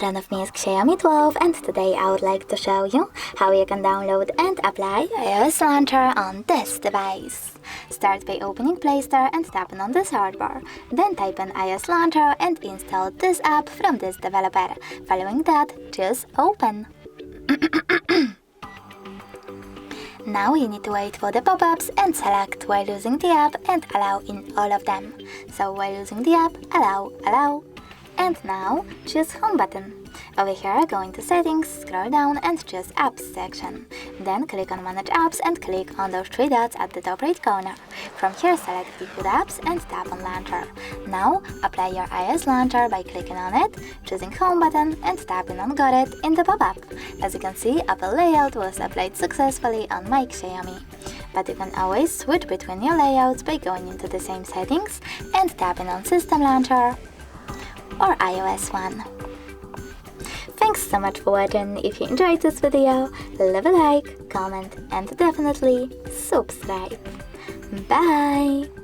front of me is Xiaomi 12 and today I would like to show you how you can download and apply iOS launcher on this device. Start by opening Play Store and tapping on the search bar. Then type in iOS launcher and install this app from this developer. Following that, choose Open. Now you need to wait for the pop-ups and select while using the app and allow in all of them. So while using the app, allow. And now choose Home button. Over here, go into Settings, scroll down and choose Apps section. Then click on Manage Apps and click on those three dots at the top right corner. From here, select Default Apps and tap on Launcher. Now apply your iOS launcher by clicking on it, choosing Home button and tapping on Got It in the pop-up. As you can see, Apple layout was applied successfully on my Xiaomi. But you can always switch between your layouts by going into the same settings and tapping on System Launcher or iOS one. Thanks so much for watching. If you enjoyed this video, leave a like, comment and definitely subscribe. Bye!